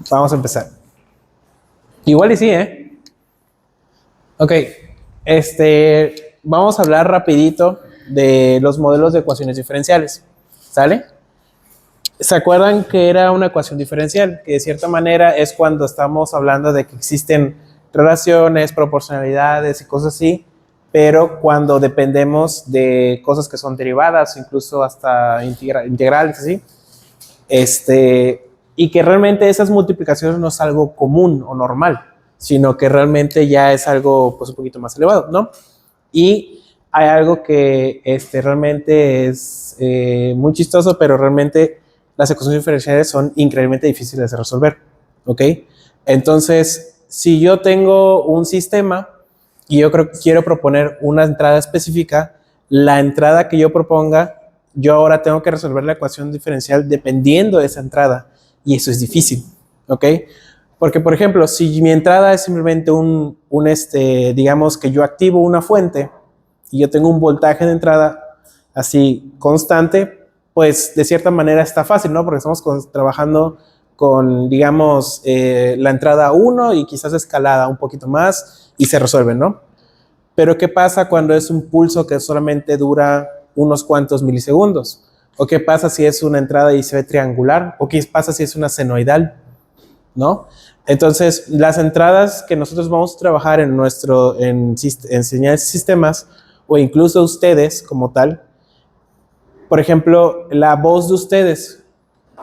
Vamos a empezar. Igual y sí, ¿eh? Ok, vamos a hablar rapidito de los modelos de ecuaciones diferenciales, ¿sale? ¿Se acuerdan que era una ecuación diferencial? Que de cierta manera es cuando estamos hablando de que existen relaciones, proporcionalidades y cosas así, pero cuando dependemos de cosas que son derivadas, incluso hasta integrales, ¿sí? Y que realmente esas multiplicaciones no es algo común o normal, sino que realmente ya es algo pues un poquito más elevado, ¿no? Y hay algo que realmente es muy chistoso, pero realmente las ecuaciones diferenciales son increíblemente difíciles de resolver, ¿ok? Entonces, si yo tengo un sistema y yo quiero proponer una entrada específica, la entrada que yo proponga, yo ahora tengo que resolver la ecuación diferencial dependiendo de esa entrada, y eso es difícil, ¿ok? Porque, por ejemplo, si mi entrada es simplemente digamos que yo activo una fuente y yo tengo un voltaje de entrada así constante, pues de cierta manera está fácil, ¿no? Porque estamos trabajando con, digamos, la entrada 1 y quizás escalada un poquito más y se resuelve, ¿no? Pero ¿qué pasa cuando es un pulso que solamente dura unos cuantos milisegundos? ¿O qué pasa si es una entrada y se ve triangular? ¿O qué pasa si es una senoidal? ¿No? Entonces, las entradas que nosotros vamos a trabajar en señales sistemas, o incluso ustedes como tal, por ejemplo, la voz de ustedes,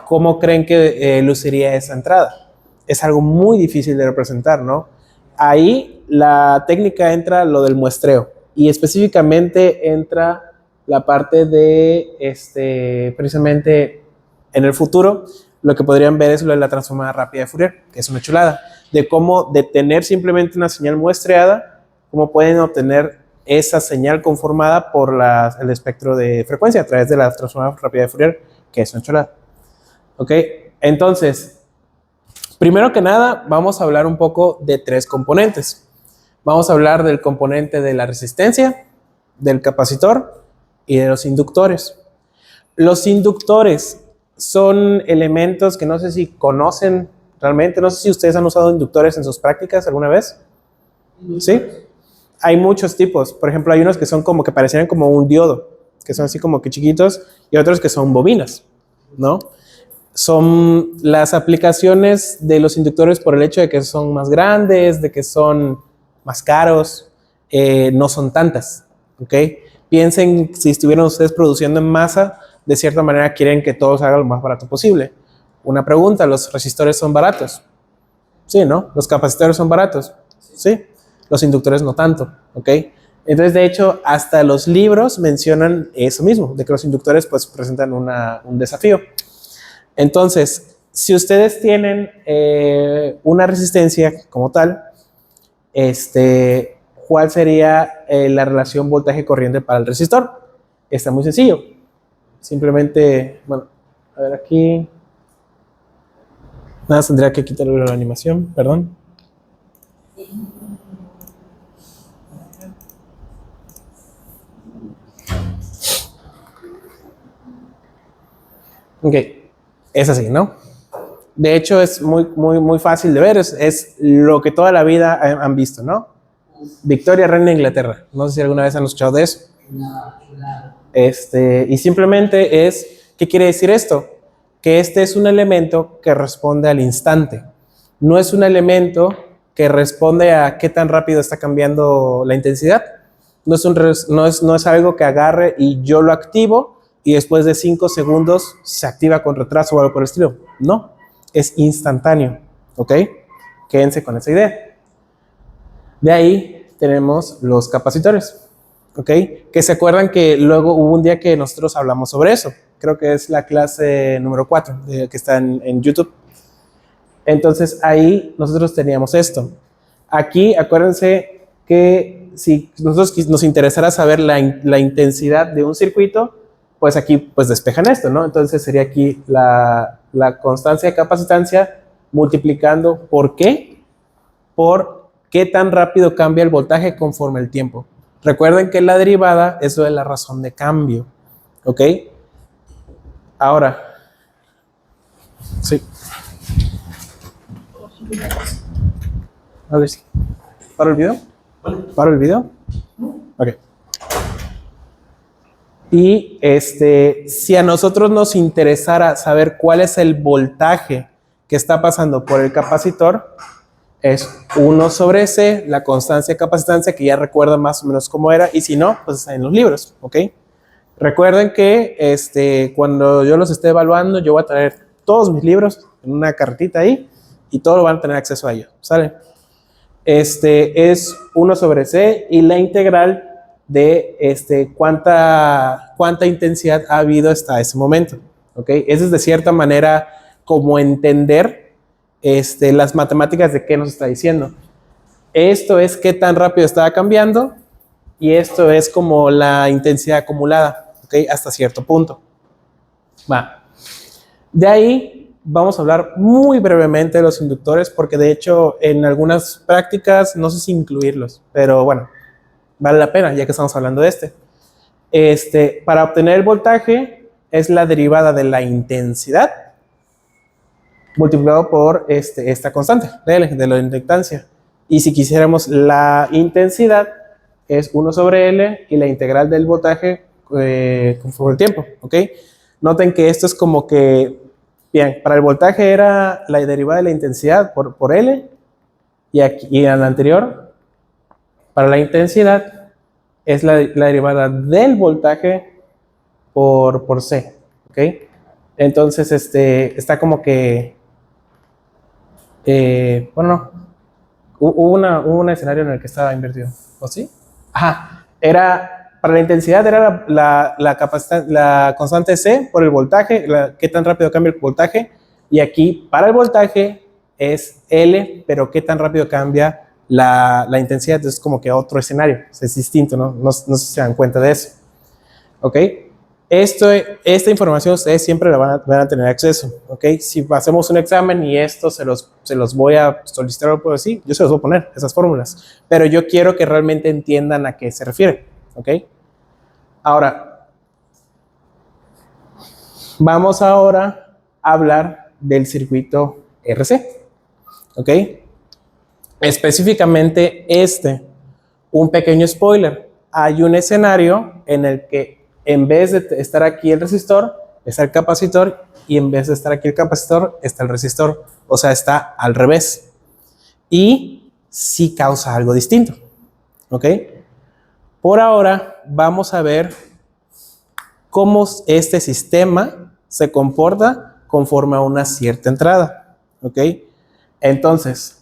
¿cómo creen que luciría esa entrada? Es algo muy difícil de representar, ¿no? Ahí la técnica entra lo del muestreo, y específicamente entra la parte de, precisamente en el futuro, lo que podrían ver es lo de la transformada rápida de Fourier, que es una chulada, de cómo de tener simplemente una señal muestreada, cómo pueden obtener esa señal conformada por el espectro de frecuencia a través de la transformada rápida de Fourier, que es una chulada. ¿Ok? Entonces, primero que nada, vamos a hablar un poco de tres componentes. Vamos a hablar del componente de la resistencia, del capacitor y de los inductores. Los inductores son elementos que no sé si conocen realmente, no sé si ustedes han usado inductores en sus prácticas alguna vez. ¿Sí? Hay muchos tipos. Por ejemplo, hay unos que son como que parecieran como un diodo, que son así como que chiquitos, y otros que son bobinas, ¿no? Son las aplicaciones de los inductores por el hecho de que son más grandes, de que son más caros, no son tantas, ¿ok? Piensen, si estuvieran ustedes produciendo en masa, de cierta manera quieren que todo salga lo más barato posible. Una pregunta, ¿los resistores son baratos? Sí, ¿no? ¿Los capacitores son baratos? Sí. Los inductores no tanto, ¿ok? Entonces, de hecho, hasta los libros mencionan eso mismo, de que los inductores pues presentan un desafío. Entonces, si ustedes tienen una resistencia como tal, ¿cuál sería la relación voltaje-corriente para el resistor? Está muy sencillo. Simplemente, bueno, a ver aquí. Nada, tendría que quitarle la animación, perdón. Ok, es así, ¿no? De hecho, es muy fácil de ver, es lo que toda la vida han visto, ¿no? Victoria, reina de Inglaterra. No sé si alguna vez han escuchado de eso. Y simplemente es, ¿qué quiere decir esto? Que este es un elemento que responde al instante. No es un elemento que responde a qué tan rápido está cambiando la intensidad. No es algo que agarre y yo lo activo y después de 5 segundos se activa con retraso o algo por el estilo. No, es instantáneo, ¿ok? Quédense con esa idea. De ahí tenemos los capacitores, ¿ok? Que se acuerdan que luego hubo un día que nosotros hablamos sobre eso. Creo que es la clase número 4 que está en YouTube. Entonces ahí nosotros teníamos esto. Aquí acuérdense que si nosotros nos interesara saber la intensidad de un circuito, pues aquí pues despejan esto, ¿no? Entonces sería aquí la constancia de capacitancia multiplicando ¿por qué? Por qué tan rápido cambia el voltaje conforme el tiempo. Recuerden que la derivada es lo de la razón de cambio, ¿ok? Ahora, sí. A ver si. ¿Paro el video? ¿Paro el video? Ok. Y si a nosotros nos interesara saber cuál es el voltaje que está pasando por el capacitor, es 1 sobre C, la constancia de capacitancia, que ya recuerdan más o menos cómo era, y si no, pues está en los libros, ¿ok? Recuerden que cuando yo los esté evaluando, yo voy a traer todos mis libros en una cartita ahí, y todos van a tener acceso a ellos, ¿sale? Es 1 sobre C, y la integral de cuánta intensidad ha habido hasta ese momento, ¿ok? Eso es de cierta manera como entender las matemáticas de qué nos está diciendo. Esto es qué tan rápido estaba cambiando y esto es como la intensidad acumulada, ¿ok? Hasta cierto punto. Va. De ahí vamos a hablar muy brevemente de los inductores porque de hecho en algunas prácticas no sé si incluirlos, pero bueno, vale la pena ya que estamos hablando de para obtener el voltaje es la derivada de la intensidad multiplicado por esta constante, de la inductancia. Y si quisiéramos la intensidad, es 1 sobre L y la integral del voltaje conforme el tiempo, ¿ok? Noten que esto es como que, bien, para el voltaje era la derivada de la intensidad por L y en el anterior, para la intensidad, es la derivada del voltaje por C, ¿ok? Entonces, está como que bueno, no. Hubo un escenario en el que estaba invertido. ¿O sí? Ajá. Para la intensidad era la constante C por el voltaje, qué tan rápido cambia el voltaje. Y aquí, para el voltaje, es L, pero qué tan rápido cambia la intensidad. Es como que otro escenario. Es distinto, ¿no? No sé si se dan cuenta de eso. ¿Ok? Esta información ustedes siempre la van a tener acceso, ¿ok? Si hacemos un examen y esto se los voy a solicitar o por así, yo se los voy a poner, esas fórmulas. Pero yo quiero que realmente entiendan a qué se refiere, ¿ok? Ahora, vamos ahora a hablar del circuito RC, ¿ok? Específicamente un pequeño spoiler. Hay un escenario en el que en vez de estar aquí el resistor, está el capacitor, y en vez de estar aquí el capacitor, está el resistor. O sea, está al revés. Y sí causa algo distinto. ¿Ok? Por ahora, vamos a ver cómo este sistema se comporta conforme a una cierta entrada. ¿Ok? Entonces,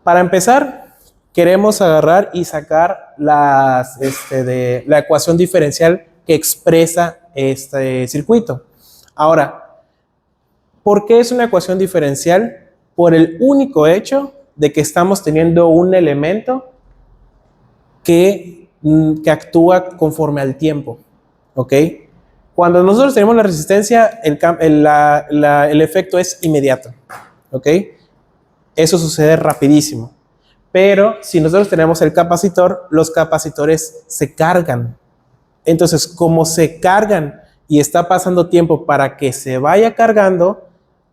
para empezar, queremos agarrar y sacar la ecuación diferencial que expresa este circuito. Ahora, ¿por qué es una ecuación diferencial? Por el único hecho de que estamos teniendo un elemento que actúa conforme al tiempo, ¿ok? Cuando nosotros tenemos la resistencia, el efecto es inmediato, ¿ok? Eso sucede rapidísimo. Pero si nosotros tenemos el capacitor, los capacitores se cargan. Entonces, como se cargan y está pasando tiempo para que se vaya cargando,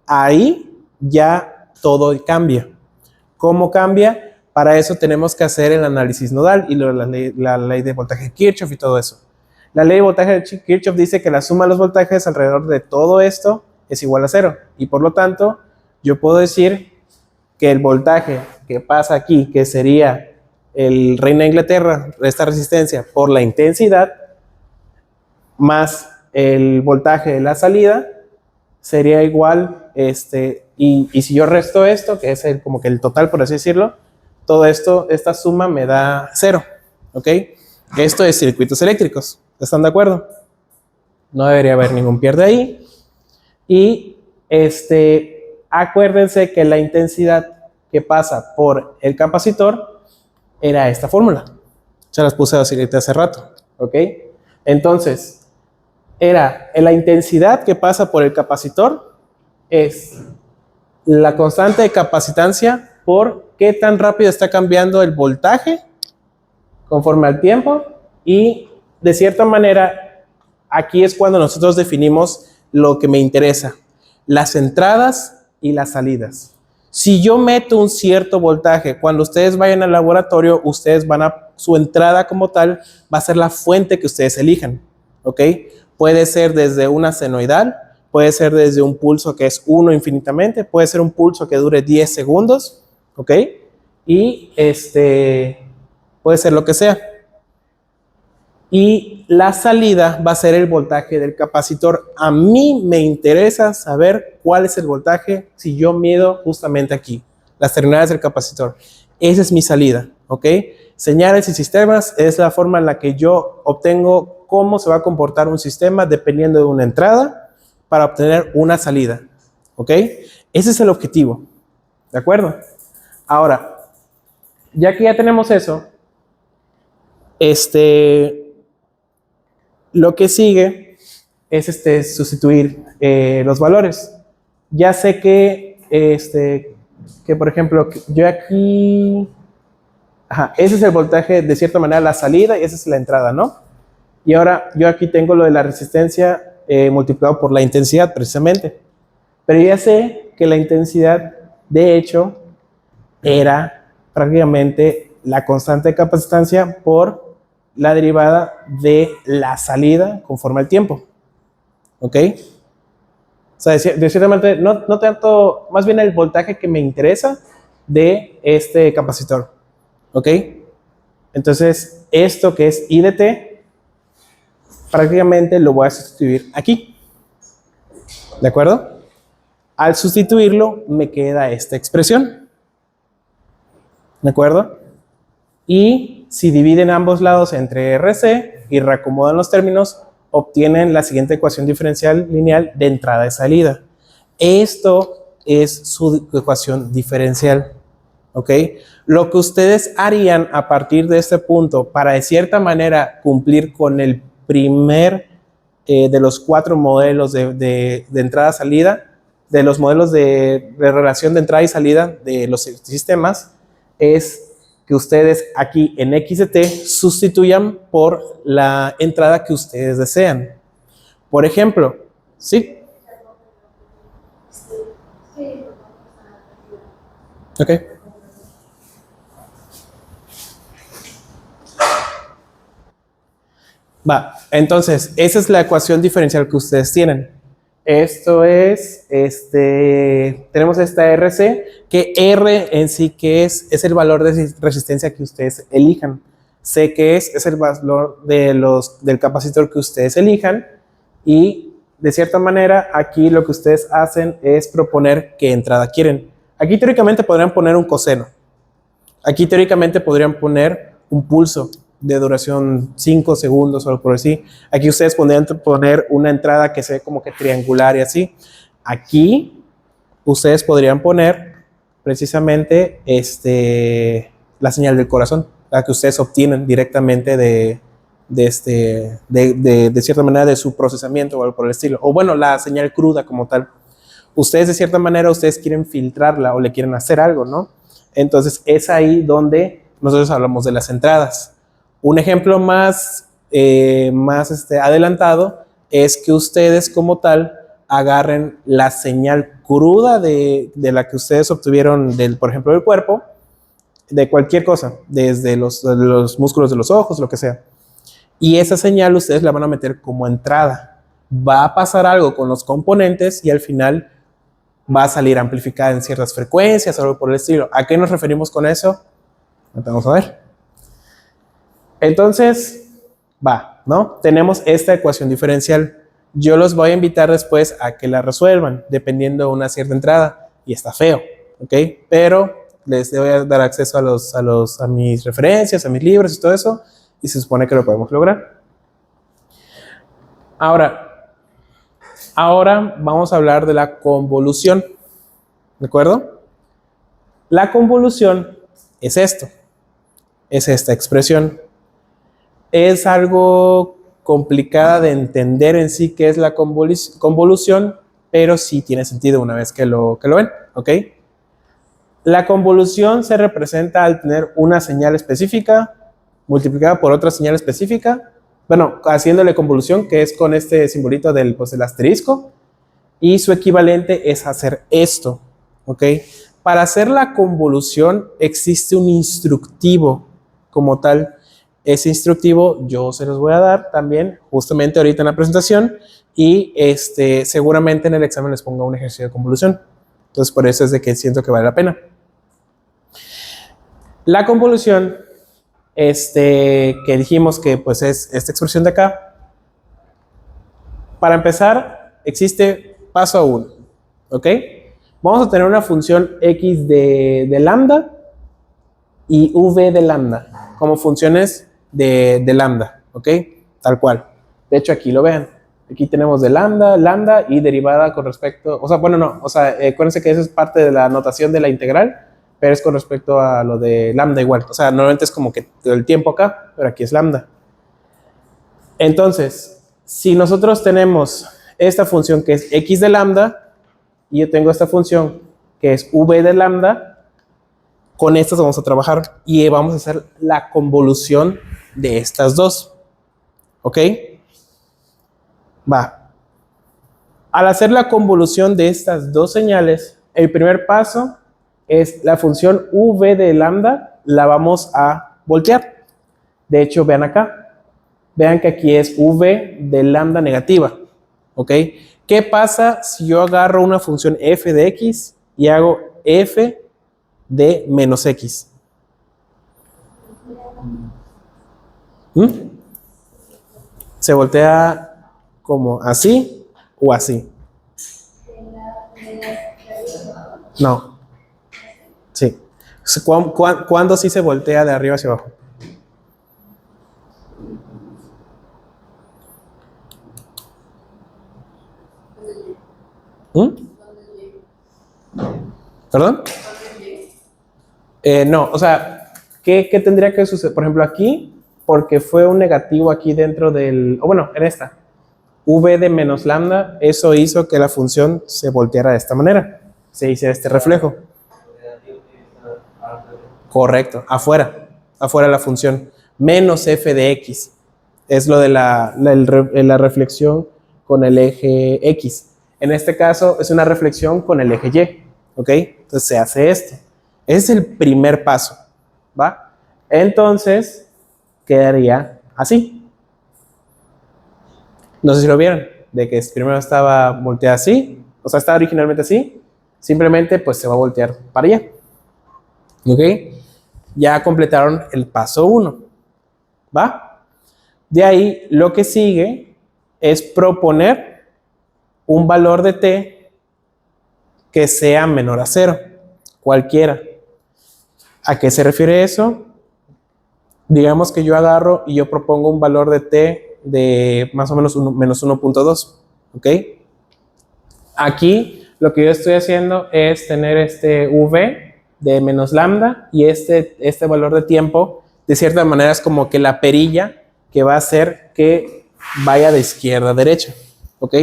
ahí ya todo cambia. ¿Cómo cambia? Para eso tenemos que hacer el análisis nodal y la ley de voltaje de Kirchhoff y todo eso. La ley de voltaje de Kirchhoff dice que la suma de los voltajes alrededor de todo esto es igual a 0. Y por lo tanto, yo puedo decir que el voltaje que pasa aquí, que sería el Reina de Inglaterra, esta resistencia por la intensidad, más el voltaje de la salida, sería igual, y si yo resto esto, que es como que el total, por así decirlo, todo esto, esta suma me da 0, ¿ok? Esto es circuitos eléctricos, ¿están de acuerdo? No debería haber ningún pierde ahí. Y acuérdense que la intensidad que pasa por el capacitor era esta fórmula. Se las puse a decir hace rato, ¿ok? Entonces, la intensidad que pasa por el capacitor es la constante de capacitancia por qué tan rápido está cambiando el voltaje conforme al tiempo, y de cierta manera aquí es cuando nosotros definimos lo que me interesa, las entradas y las salidas. Si yo meto un cierto voltaje, cuando ustedes vayan al laboratorio, su entrada como tal va a ser la fuente que ustedes elijan, ¿ok? Puede ser desde una senoidal, puede ser desde un pulso que es 1 infinitamente, puede ser un pulso que dure 10 segundos, ¿ok? Y puede ser lo que sea. Y la salida va a ser el voltaje del capacitor. A mí me interesa saber cuál es el voltaje si yo mido justamente aquí, las terminales del capacitor. Esa es mi salida, ¿ok? Señales y sistemas es la forma en la que yo obtengo cómo se va a comportar un sistema dependiendo de una entrada para obtener una salida, ¿ok? Ese es el objetivo, ¿de acuerdo? Ahora, ya que ya tenemos eso, lo que sigue es sustituir los valores. Ya sé que por ejemplo, yo aquí, ese es el voltaje, de cierta manera, la salida y esa es la entrada, ¿no? Y ahora yo aquí tengo lo de la resistencia multiplicado por la intensidad, precisamente. Pero ya sé que la intensidad, de hecho, era prácticamente la constante de capacitancia por la derivada de la salida conforme al tiempo. ¿Ok? O sea, de cierta manera, no tanto, más bien el voltaje que me interesa de este capacitor. ¿Ok? Entonces, esto que es I de t, prácticamente lo voy a sustituir aquí. ¿De acuerdo? Al sustituirlo, me queda esta expresión. ¿De acuerdo? Y si dividen ambos lados entre RC y reacomodan los términos, obtienen la siguiente ecuación diferencial lineal de entrada y salida. Esto es su ecuación diferencial, ¿ok? Lo que ustedes harían a partir de este punto para de cierta manera cumplir con el primer de los 4 modelos de entrada-salida, de los modelos de relación de entrada y salida de los sistemas, es que ustedes aquí en X de t sustituyan por la entrada que ustedes desean. Por ejemplo, ¿sí? Ok. Va, entonces, esa es la ecuación diferencial que ustedes tienen. Esto es, tenemos esta RC, que R en sí que es el valor de resistencia que ustedes elijan. C que es el valor del capacitor que ustedes elijan. Y de cierta manera, aquí lo que ustedes hacen es proponer qué entrada quieren. Aquí teóricamente podrían poner un coseno. Aquí teóricamente podrían poner un pulso de duración 5 segundos o por así. Aquí ustedes podrían poner una entrada que se ve como que triangular y así. Aquí ustedes podrían poner precisamente la señal del corazón, la que ustedes obtienen directamente de cierta manera de su procesamiento o algo por el estilo. O bueno, la señal cruda como tal. Ustedes de cierta manera, ustedes quieren filtrarla o le quieren hacer algo, ¿no? Entonces es ahí donde nosotros hablamos de las entradas. Un ejemplo más adelantado es que ustedes como tal agarren la señal cruda de la que ustedes obtuvieron, por ejemplo, del cuerpo, de cualquier cosa, desde los músculos de los ojos, lo que sea. Y esa señal ustedes la van a meter como entrada. Va a pasar algo con los componentes y al final va a salir amplificada en ciertas frecuencias o algo por el estilo. ¿A qué nos referimos con eso? Vamos a ver. Entonces, ¿no? Tenemos esta ecuación diferencial. Yo los voy a invitar después a que la resuelvan, dependiendo de una cierta entrada. Y está feo, ¿ok? Pero les voy a dar acceso a mis referencias, a mis libros y todo eso. Y se supone que lo podemos lograr. Ahora vamos a hablar de la convolución. ¿De acuerdo? La convolución es esto. Es esta expresión. Es algo complicada de entender en sí qué es la convolución, pero sí tiene sentido una vez que lo ven, ¿ok? La convolución se representa al tener una señal específica multiplicada por otra señal específica, bueno, haciéndole convolución, que es con este simbolito del asterisco, y su equivalente es hacer esto, ¿ok? para hacer la convolución existe un instructivo como tal. Ese instructivo yo se los voy a dar también justamente ahorita en la presentación y seguramente en el examen les ponga un ejercicio de convolución. Entonces por eso es de que siento que vale la pena. La convolución, que dijimos que pues es esta expresión de acá. Para empezar, existe paso 1, ¿ok? Vamos a tener una función x de lambda y v de lambda como funciones de lambda, ¿ok? Tal cual. De hecho, aquí lo vean. Aquí tenemos de lambda, lambda y derivada con respecto, o sea, bueno, no, o sea, acuérdense que eso es parte de la notación de la integral, pero es con respecto a lo de lambda igual. O sea, normalmente es como que todo el tiempo acá, pero aquí es lambda. Entonces, si nosotros tenemos esta función que es x de lambda y yo tengo esta función que es v de lambda, con estas vamos a trabajar y vamos a hacer la convolución de estas dos. ¿Ok? Va. Al hacer la convolución de estas dos señales, el primer paso es la función v de lambda, la vamos a voltear. De hecho, vean acá. Vean que aquí es v de lambda negativa. ¿Ok? ¿Qué pasa si yo agarro una función f de x y hago f de menos x? ¿Se voltea como así o así? No. Sí. ¿Cuándo sí se voltea de arriba hacia abajo? ¿Perdón? No, o sea, ¿qué tendría que suceder? Por ejemplo, aquí, porque fue un negativo aquí dentro del, o bueno, en esta, v de menos lambda, eso hizo que la función se volteara de esta manera, se hiciera este reflejo. Correcto, afuera la función, menos f de x, es lo de la reflexión con el eje x. En este caso es una reflexión con el eje y, ¿ok? Entonces se hace esto. Ese es el primer paso, ¿va? Entonces quedaría así. No sé si lo vieron, de que primero estaba volteada así, o sea, estaba originalmente así, simplemente pues se va a voltear para allá. ¿Ok? Ya completaron el paso 1, ¿va? De ahí lo que sigue es proponer un valor de t que sea menor a 0, cualquiera. ¿A qué se refiere eso? Digamos que yo agarro y yo propongo un valor de t de más o menos menos 1.2, ¿ok? Aquí lo que yo estoy haciendo es tener este v de menos lambda y este valor de tiempo, de cierta manera es como que la perilla que va a hacer que vaya de izquierda a derecha, ¿ok?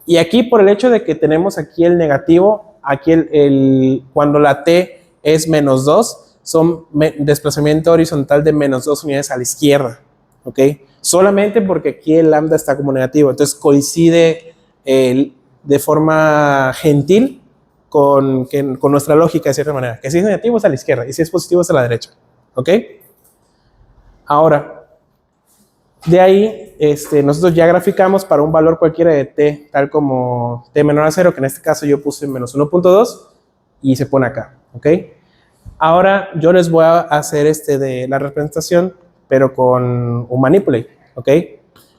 Y aquí por el hecho de que tenemos aquí el negativo, aquí cuando la t es menos 2, son desplazamiento horizontal de menos 2 unidades a la izquierda, ¿ok? Solamente porque aquí el lambda está como negativo, entonces coincide de forma gentil con nuestra lógica de cierta manera, que si es negativo es a la izquierda y si es positivo es a la derecha, ¿ok? Ahora, de ahí nosotros ya graficamos para un valor cualquiera de t, tal como t menor a 0, que en este caso yo puse menos 1.2 y se pone acá, ¿ok? Ahora yo les voy a hacer de la representación, pero con un manipulate, ¿ok?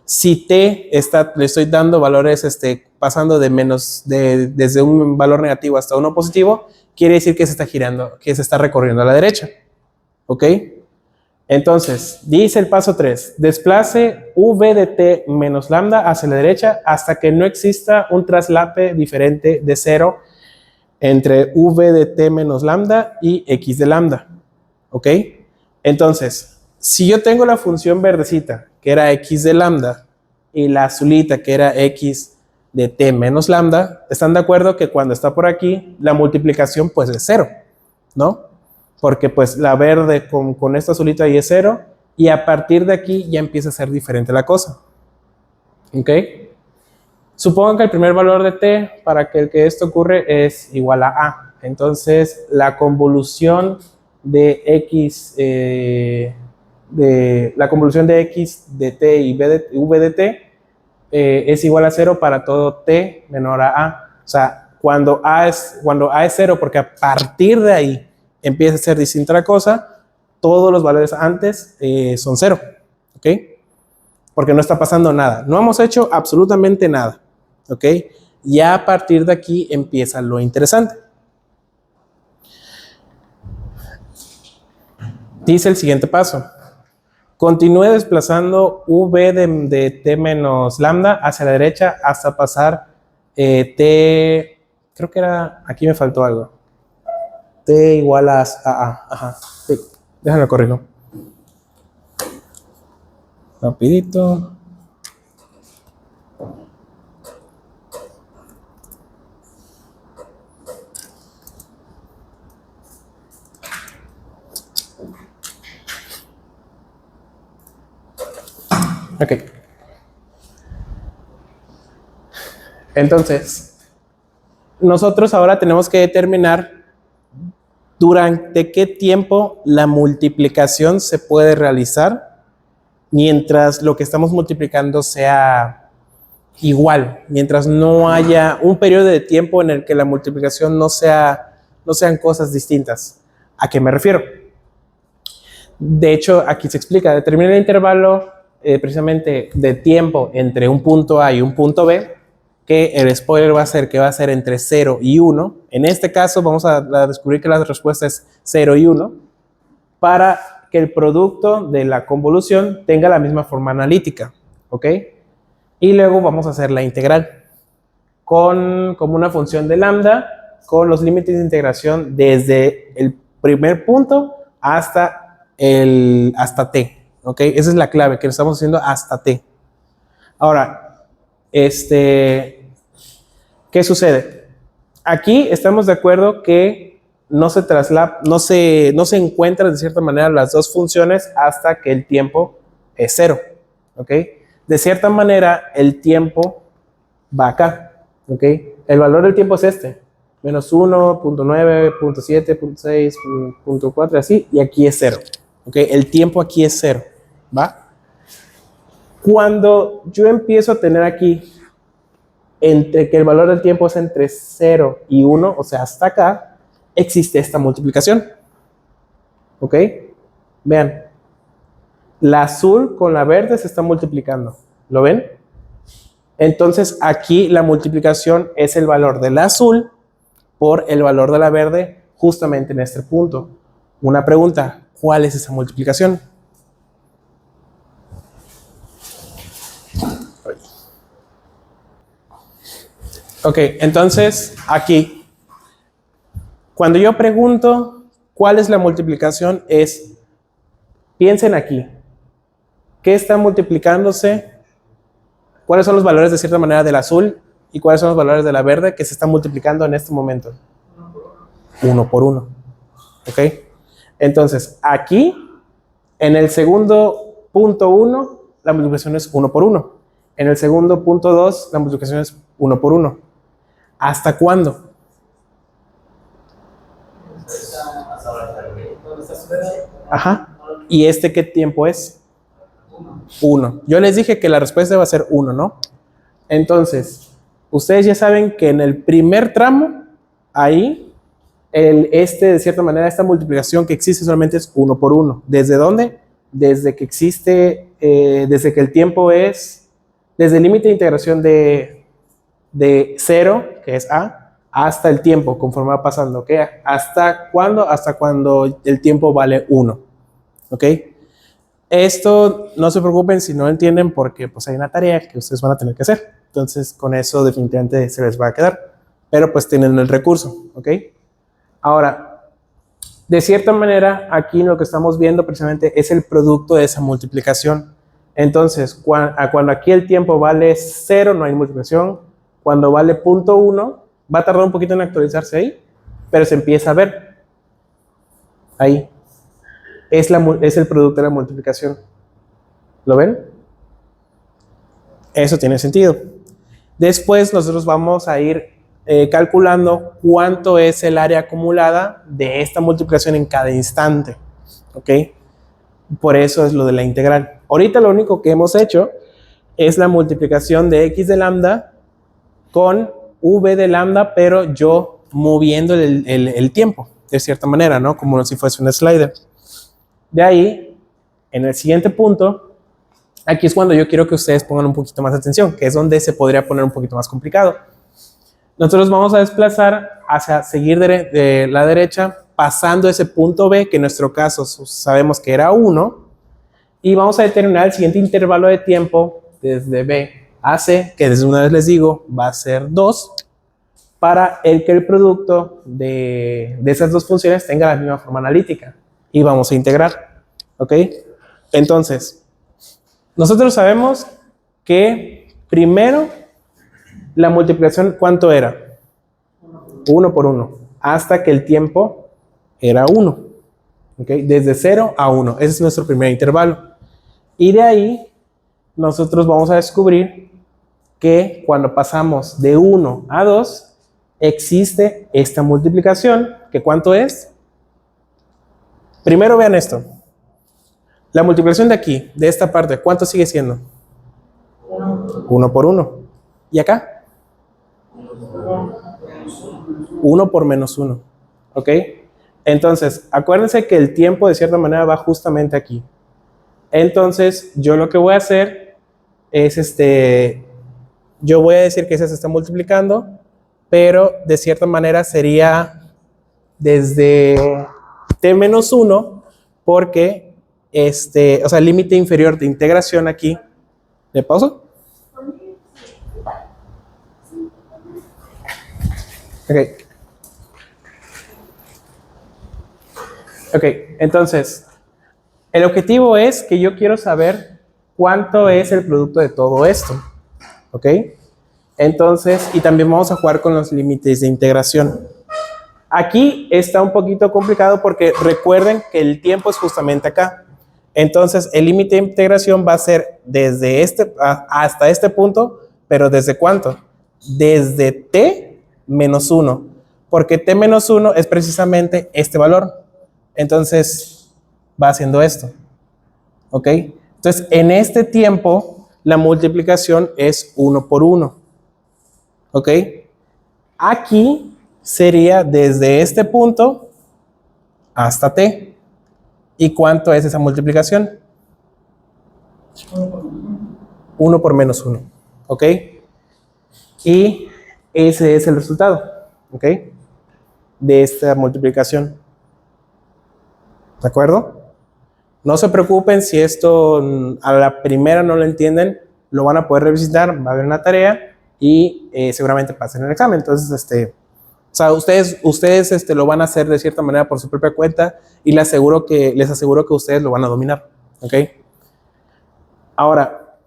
Si t le estoy dando valores pasando desde un valor negativo hasta uno positivo, quiere decir que se está girando, que se está recorriendo a la derecha, ¿ok? Entonces, dice el paso 3, desplace v de t menos lambda hacia la derecha hasta que no exista un traslape diferente de 0 entre v de t menos lambda y x de lambda, ¿ok? Entonces, si yo tengo la función verdecita, que era x de lambda, y la azulita, que era x de t menos lambda, ¿están de acuerdo que cuando está por aquí, la multiplicación pues es 0, ¿no? Porque pues la verde con esta azulita ahí es 0, y a partir de aquí ya empieza a ser diferente la cosa, ¿ok? Supongan que el primer valor de t para que esto ocurre es igual a Entonces, la convolución de x, la convolución de x de t y v de t es igual a 0 para todo t menor a a. O sea, cuando a es 0, porque a partir de ahí empieza a ser distinta la cosa, todos los valores antes son 0. ¿Ok? Porque no está pasando nada. No hemos hecho absolutamente nada. ¿Ok? Ya a partir de aquí empieza lo interesante. Dice el siguiente paso. Continúe desplazando v de t menos lambda hacia la derecha hasta pasar t, creo que era, aquí me faltó algo. T igual a a. Ajá. Sí, déjame corregirlo. Rapidito. Ok. Entonces, nosotros ahora tenemos que determinar durante qué tiempo la multiplicación se puede realizar mientras lo que estamos multiplicando sea igual, mientras no haya un periodo de tiempo en el que la multiplicación no sean cosas distintas. ¿A qué me refiero? De hecho, aquí se explica, determina el intervalo precisamente de tiempo entre un punto A y un punto B, que el spoiler va a ser que va a ser entre 0 y 1. En este caso vamos a descubrir que la respuesta es 0 y 1, para que el producto de la convolución tenga la misma forma analítica. ¿Ok? Y luego vamos a hacer la integral como una función de lambda con los límites de integración desde el primer punto hasta t. ¿Ok? Esa es la clave, que lo estamos haciendo hasta t. Ahora, ¿qué sucede? Aquí estamos de acuerdo que no se encuentran de cierta manera las dos funciones hasta que el tiempo es 0. ¿Ok? De cierta manera, el tiempo va acá. ¿Ok? El valor del tiempo es este. Menos 1, 0.9, 0.7, 0.6, 0.4, así. Y aquí es 0. ¿Ok? El tiempo aquí es 0. ¿Va? Cuando yo empiezo a tener aquí entre que el valor del tiempo es entre 0 y 1, o sea, hasta acá, existe esta multiplicación. ¿Ok? Vean. La azul con la verde se está multiplicando. ¿Lo ven? Entonces, aquí la multiplicación es el valor del azul por el valor de la verde justamente en este punto. Una pregunta, ¿cuál es esa multiplicación? Ok, entonces aquí, cuando yo pregunto cuál es la multiplicación, piensen aquí, ¿qué está multiplicándose? ¿Cuáles son los valores de cierta manera del azul y cuáles son los valores de la verde que se están multiplicando en este momento? 1 por 1. ¿Ok? Entonces, aquí, en el segundo punto 1, la multiplicación es 1 por 1. En el segundo punto 2, la multiplicación es 1 por 1. ¿Hasta cuándo? Ajá. ¿Y qué tiempo es? 1. Yo les dije que la respuesta va a ser 1, ¿no? Entonces, ustedes ya saben que en el primer tramo, ahí, de cierta manera, esta multiplicación que existe solamente es 1 por 1. ¿Desde dónde? Desde que existe, desde que el tiempo es, desde el límite de integración de 0, que es a, hasta el tiempo, conforme va pasando. ¿Ok? ¿Hasta cuándo? Hasta cuando el tiempo vale 1. ¿Ok? Esto no se preocupen si no entienden, porque pues hay una tarea que ustedes van a tener que hacer. Entonces, con eso definitivamente se les va a quedar. Pero pues tienen el recurso. ¿Ok? Ahora, de cierta manera, aquí lo que estamos viendo precisamente es el producto de esa multiplicación. Entonces, cuando aquí el tiempo vale 0, no hay multiplicación. Cuando vale 0.1, va a tardar un poquito en actualizarse ahí, pero se empieza a ver. Ahí. Es el producto de la multiplicación. ¿Lo ven? Eso tiene sentido. Después nosotros vamos a ir calculando cuánto es el área acumulada de esta multiplicación en cada instante. ¿Ok? Por eso es lo de la integral. Ahorita lo único que hemos hecho es la multiplicación de x de lambda con v de lambda, pero yo moviendo el tiempo, de cierta manera, ¿no? Como si fuese un slider. De ahí, en el siguiente punto, aquí es cuando yo quiero que ustedes pongan un poquito más de atención, que es donde se podría poner un poquito más complicado. Nosotros vamos a desplazar hacia seguir de la derecha, pasando ese punto B, que en nuestro caso sabemos que era 1, y vamos a determinar el siguiente intervalo de tiempo desde B a C, que desde una vez les digo, va a ser 2, para que el producto de esas dos funciones tenga la misma forma analítica. Y vamos a integrar. ¿Ok? Entonces, nosotros sabemos que primero la multiplicación, ¿cuánto era? 1 por 1, hasta que el tiempo era 1. ¿Ok? Desde 0 a 1. Ese es nuestro primer intervalo. Y de ahí, nosotros vamos a descubrir que cuando pasamos de 1 a 2, existe esta multiplicación, que ¿cuánto es? Primero vean esto. La multiplicación de aquí, de esta parte, ¿cuánto sigue siendo? 1 por 1. ¿Y acá? 1 por menos 1. ¿Ok? Entonces, acuérdense que el tiempo de cierta manera va justamente aquí. Entonces, yo lo que voy a hacer es yo voy a decir que se está multiplicando, pero de cierta manera sería desde t menos 1, porque o sea, el límite inferior de integración aquí. ¿Le pauso? Ok, entonces, el objetivo es que yo quiero saber cuánto es el producto de todo esto. ¿Ok? Entonces, y también vamos a jugar con los límites de integración. Aquí está un poquito complicado porque recuerden que el tiempo es justamente acá. Entonces, el límite de integración va a ser desde hasta este punto, pero ¿desde cuánto? Desde t menos 1, porque t menos 1 es precisamente este valor. Entonces, va haciendo esto. ¿Ok? Entonces, en este tiempo, la multiplicación es 1 por 1. ¿Ok? Aquí sería desde este punto hasta t. ¿Y cuánto es esa multiplicación? 1 por menos 1. ¿Ok? Y ese es el resultado. ¿Ok? De esta multiplicación. ¿De acuerdo? No se preocupen si esto a la primera no lo entienden, lo van a poder revisitar, va a haber una tarea y seguramente pasen el examen. Entonces, o sea, ustedes lo van a hacer de cierta manera por su propia cuenta y les aseguro que ustedes lo van a dominar. ¿Ok? Ahora,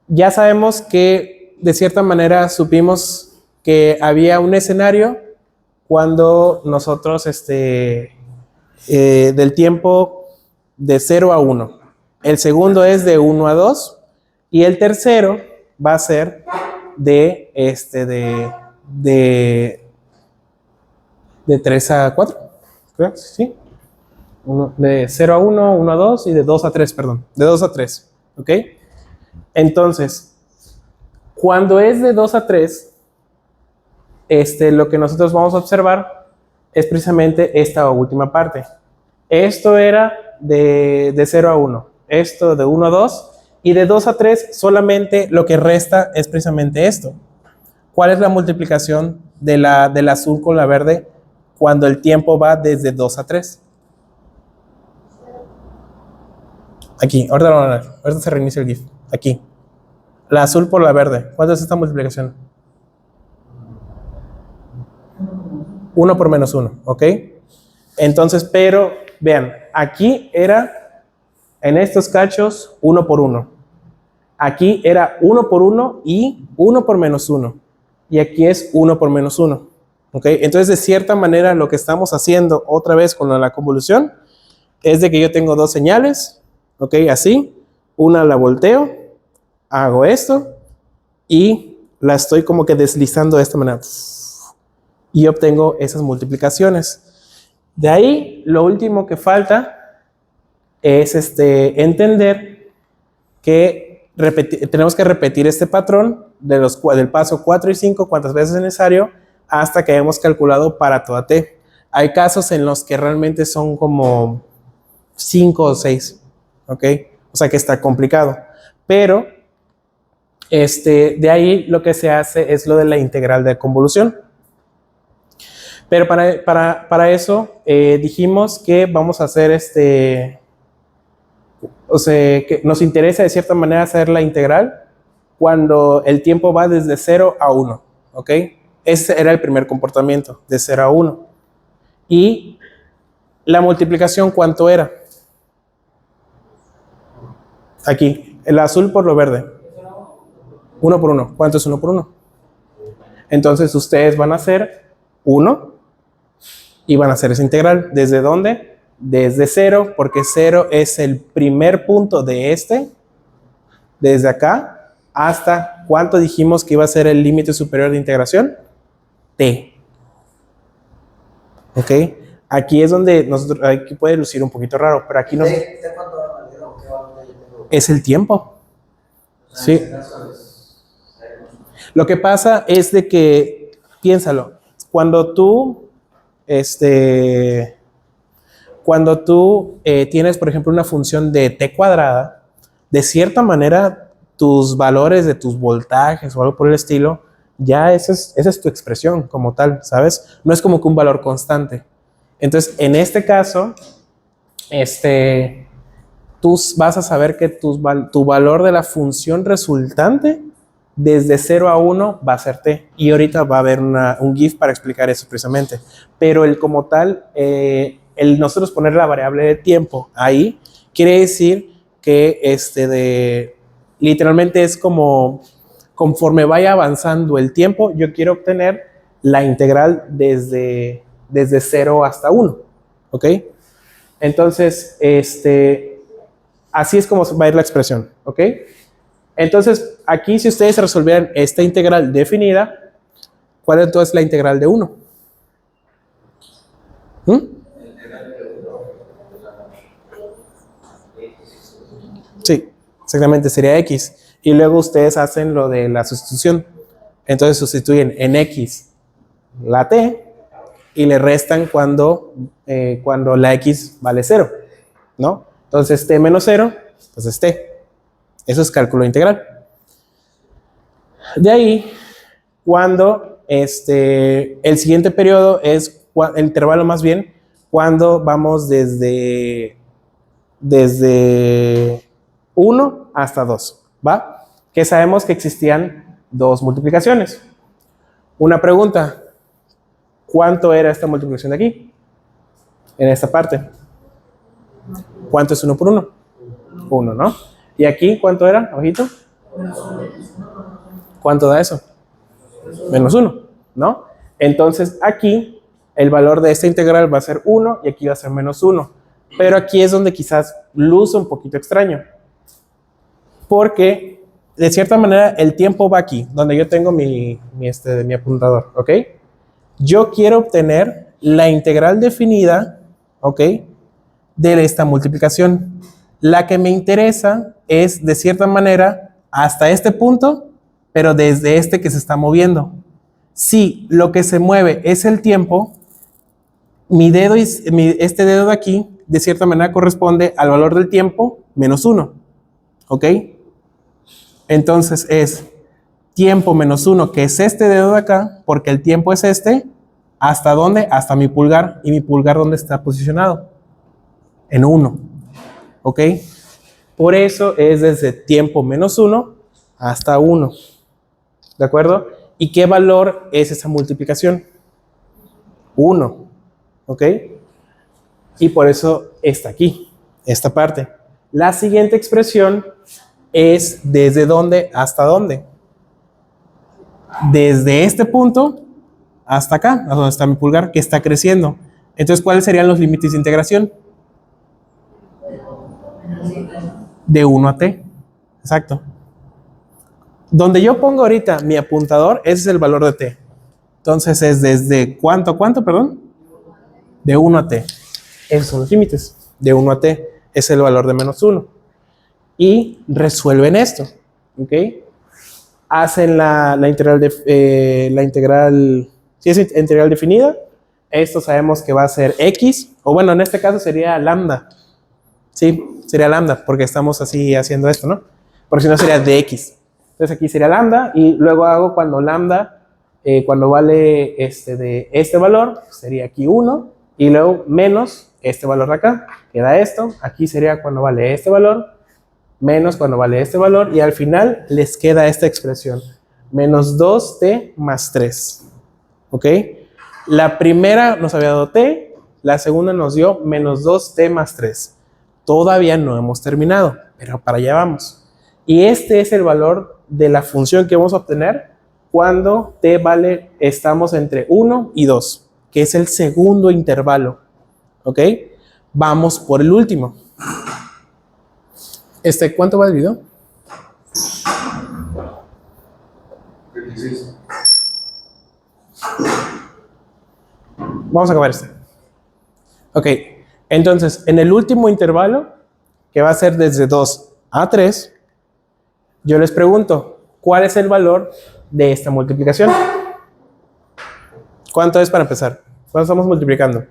ya sabemos que de cierta manera supimos que había un escenario cuando nosotros, del tiempo de 0 a 1. El segundo es de 1 a 2 y el tercero va a ser de 3 a 4. ¿Creo? ¿Sí? De 0 a 1, 1 a 2 y de 2 a 3, perdón. De 2 a 3. ¿Ok? Entonces, cuando es de 2 a 3, lo que nosotros vamos a observar es precisamente esta última parte. Esto era de 0 a 1, esto de 1 a 2, y de 2 a 3 solamente lo que resta es precisamente esto. ¿Cuál es la multiplicación del azul con la verde cuando el tiempo va desde 2 a 3? Aquí, ahorita se reinicia el GIF. Aquí. La azul por la verde. ¿Cuánto es esta multiplicación? 1 por menos 1, ¿ok? Entonces, pero vean, aquí era en estos cachos 1 por 1. Aquí era 1 por 1 y 1 por menos 1. Y aquí es 1 por menos 1. ¿Ok? Entonces, de cierta manera, lo que estamos haciendo otra vez con la convolución es de que yo tengo dos señales. ¿Ok? Así. Una la volteo, hago esto y la estoy como que deslizando de esta manera. y obtengo esas multiplicaciones. De ahí, lo último que falta es entender que tenemos que repetir este patrón del paso 4 y 5 cuantas veces es necesario hasta que hayamos calculado para toda t. Hay casos en los que realmente son como 5 o 6, ¿ok? O sea que está complicado. Pero de ahí lo que se hace es lo de la integral de convolución. Pero para eso dijimos que vamos a hacer o sea, que nos interesa de cierta manera hacer la integral cuando el tiempo va desde 0 a 1, ¿ok? Ese era el primer comportamiento, de 0 a 1. Y la multiplicación, ¿cuánto era? Aquí, el azul por lo verde. 1 por 1. ¿Cuánto es 1 por 1? Entonces ustedes van a hacer 1 y van a hacer esa integral. ¿Desde dónde? Desde 0, porque 0 es el primer punto de desde acá, hasta ¿cuánto dijimos que iba a ser el límite superior de integración? T. ¿Ok? Aquí es donde aquí puede lucir un poquito raro, pero aquí es el tiempo. Sí. Lo que pasa es de que, piénsalo, cuando tú tienes, por ejemplo, una función de t cuadrada, de cierta manera, tus valores de tus voltajes o algo por el estilo, ya esa es tu expresión como tal, ¿sabes? No es como que un valor constante. Entonces, en este caso, tú vas a saber que tu valor de la función resultante desde 0 a 1 va a ser t. Y ahorita va a haber un GIF para explicar eso precisamente. Pero como tal, el nosotros poner la variable de tiempo ahí, quiere decir que literalmente es como conforme vaya avanzando el tiempo, yo quiero obtener la integral desde 0 hasta 1. ¿Ok? Entonces, así es como va a ir la expresión. ¿Ok? Entonces, aquí si ustedes resolvieran esta integral definida, ¿cuál es entonces la integral de 1? Sí, exactamente, sería x. Y luego ustedes hacen lo de la sustitución. Entonces sustituyen en x la t y le restan cuando la x vale 0, ¿no? Entonces t menos 0, entonces t. Eso es cálculo integral. De ahí, cuando el siguiente periodo es el intervalo más bien, cuando vamos desde 1 hasta 2, ¿va? Que sabemos que existían dos multiplicaciones. Una pregunta, ¿cuánto era esta multiplicación de aquí? En esta parte. ¿Cuánto es 1 por 1? 1, ¿no? ¿Y aquí cuánto era, abajito? ¿Cuánto da eso? Menos 1, ¿no? Entonces aquí el valor de esta integral va a ser 1 y aquí va a ser menos 1. Pero aquí es donde quizás luce un poquito extraño. Porque de cierta manera el tiempo va aquí, donde yo tengo mi apuntador, ¿ok? Yo quiero obtener la integral definida, ¿ok? De esta multiplicación. La que me interesa es, de cierta manera, hasta este punto, pero desde que se está moviendo. Si lo que se mueve es el tiempo, este dedo de aquí, de cierta manera, corresponde al valor del tiempo menos 1, ¿ok? Entonces es tiempo menos 1, que es este dedo de acá, porque el tiempo es ¿hasta dónde? Hasta mi pulgar. ¿Y mi pulgar dónde está posicionado? En 1, ¿ok? Por eso es desde tiempo menos 1 hasta 1, ¿de acuerdo? ¿Y qué valor es esa multiplicación? 1, ¿ok? Y por eso está aquí, esta parte. La siguiente expresión es desde dónde hasta dónde. Desde este punto hasta acá, hasta donde está mi pulgar, que está creciendo. Entonces, ¿cuáles serían los límites de integración? De 1 a t. Exacto. Donde yo pongo ahorita mi apuntador, ese es el valor de t. Entonces es desde ¿cuánto a cuánto, perdón? De 1 a t. Esos son los límites. De 1 a t es el valor de menos 1. Y resuelven esto. ¿Ok? Hacen la integral, si es integral definida, esto sabemos que va a ser x, o bueno, en este caso sería lambda. Sí, sería lambda, porque estamos así haciendo esto, ¿no? Porque si no sería dx. Entonces aquí sería lambda, y luego hago cuando lambda, cuando vale de este valor, sería aquí 1, y luego menos este valor de acá, queda esto. Aquí sería cuando vale este valor, menos cuando vale este valor, y al final les queda esta expresión, menos 2t más 3. ¿Ok? La primera nos había dado t, la segunda nos dio menos 2t más 3. Todavía no hemos terminado, pero para allá vamos. Y este es el valor de la función que vamos a obtener cuando t vale, estamos entre 1 y 2, que es el segundo intervalo. ¿Ok? Vamos por el último. ¿Cuánto va el video? 26. Vamos a acabar este. Ok, entonces en el último intervalo, que va a ser desde 2 a 3, yo les pregunto, ¿cuál es el valor de esta multiplicación? ¿Cuánto es para empezar? ¿Cuánto estamos multiplicando?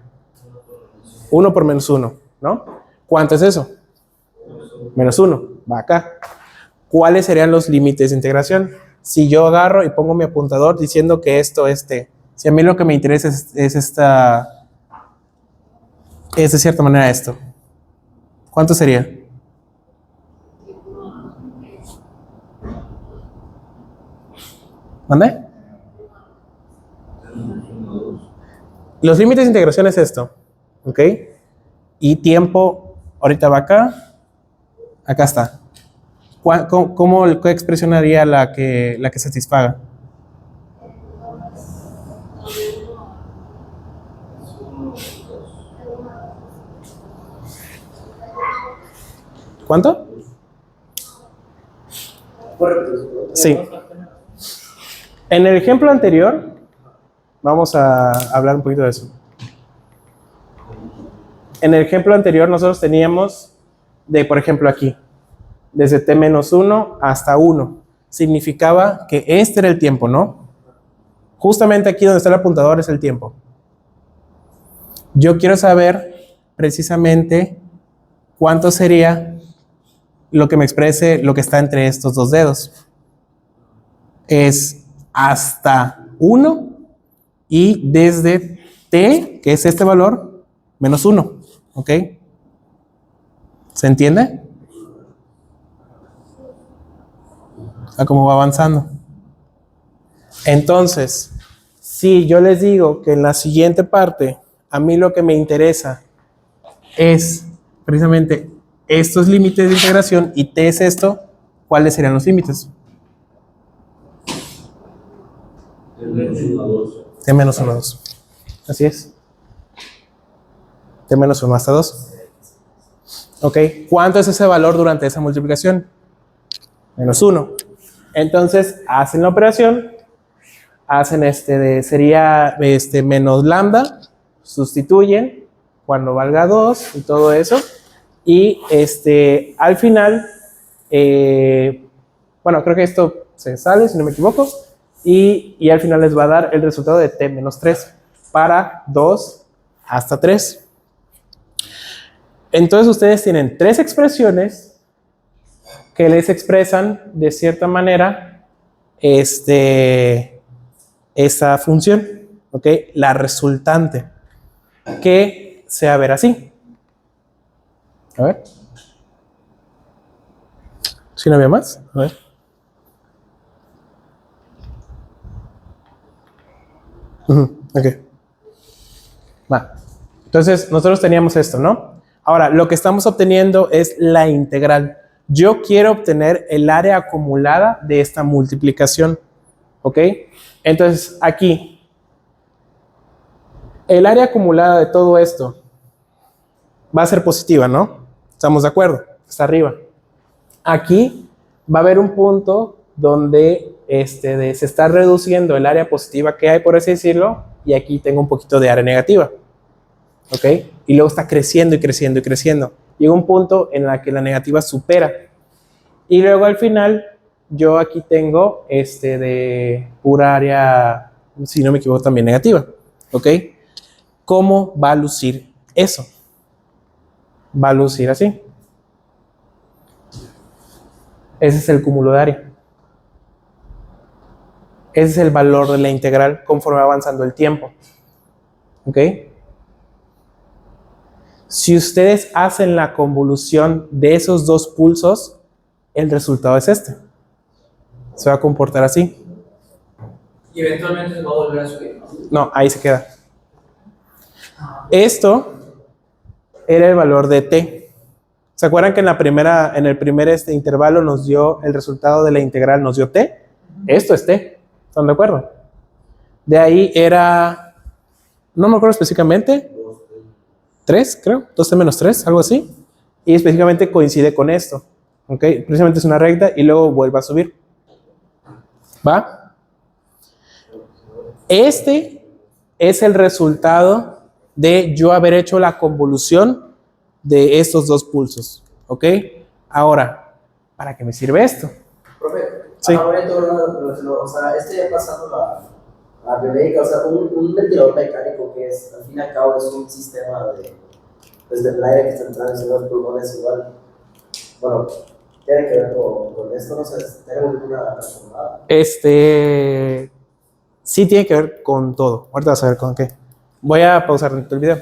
1 por menos 1, ¿no? ¿Cuánto es eso? Menos 1, va acá. ¿Cuáles serían los límites de integración? Si yo agarro y pongo mi apuntador diciendo que esto es t, si a mí lo que me interesa es de cierta manera esto, ¿cuánto sería? ¿Mande? Los límites de integración es esto, ¿ok? Y tiempo, ahorita va acá, acá está. ¿Qué expresión haría la que satisfaga? ¿Cuánto? Sí. En el ejemplo anterior, vamos a hablar un poquito de eso. En el ejemplo anterior nosotros teníamos por ejemplo, aquí, desde t-1 hasta 1. Significaba que este era el tiempo, ¿no? Justamente aquí donde está el apuntador es el tiempo. Yo quiero saber precisamente cuánto sería lo que me exprese lo que está entre estos dos dedos. Es hasta 1 y desde t, que es este valor, menos 1. ¿Ok? ¿Se entiende? A cómo va avanzando. Entonces, si yo les digo que en la siguiente parte, a mí lo que me interesa es precisamente estos límites de integración y t es esto, ¿cuáles serían los límites? T menos 1 a 2. Así es. T menos 1 hasta 2. ¿Ok? ¿Cuánto es ese valor durante esa multiplicación? Menos 1. Entonces, hacen la operación, hacen sería menos lambda, sustituyen cuando valga 2 y todo eso. Y al final, bueno, creo que esto se sale, si no me equivoco. Y al final les va a dar el resultado de t menos 3 para 2 hasta 3. Entonces ustedes tienen 3 expresiones que les expresan de cierta manera esa función, ¿ok? La resultante, que se va a ver así. A ver. ¿Sí no había más? A ver. Ok. Va. Entonces, nosotros teníamos esto, ¿no? Ahora, lo que estamos obteniendo es la integral. Yo quiero obtener el área acumulada de esta multiplicación. ¿Ok? Entonces, aquí, el área acumulada de todo esto va a ser positiva, ¿no? ¿Estamos de acuerdo? Está arriba. Aquí va a haber un punto donde se está reduciendo el área positiva que hay, por así decirlo, y aquí tengo un poquito de área negativa. ¿Ok? Y luego está creciendo y creciendo y creciendo. Llega un punto en la que la negativa supera. Y luego al final, yo aquí tengo de pura área, si no me equivoco, también negativa. ¿Ok? ¿Cómo va a lucir eso? Va a lucir así. Ese es el cúmulo de área. Ese es el valor de la integral conforme va avanzando el tiempo. ¿Ok? Si ustedes hacen la convolución de esos dos pulsos, el resultado es este. Se va a comportar así. Y eventualmente se va a volver a subir. No, ahí se queda. Esto era el valor de t. ¿Se acuerdan que en el primer intervalo nos dio el resultado de la integral, nos dio t? Esto es t. ¿Están de acuerdo? De ahí era, no me acuerdo específicamente, 3, creo, 2t menos 3, algo así. Y específicamente coincide con esto. ¿Ok? Precisamente es una recta y luego vuelve a subir. ¿Va? Este es el resultado de yo haber hecho la convolución de estos dos pulsos. ¿Ok? Ahora, ¿para qué me sirve esto? Profe, sí. Ahora o sea, ya pasando la biomédica, o sea, un ventilador mecánico que es, al fin y al cabo, es un sistema pues, del aire que está entrando en los pulmones igual. Bueno, tiene que ver con esto, no sé, ¿tenemos alguna transformada? Sí tiene que ver con todo. Ahorita vas a ver con qué. Voy a pausar el video.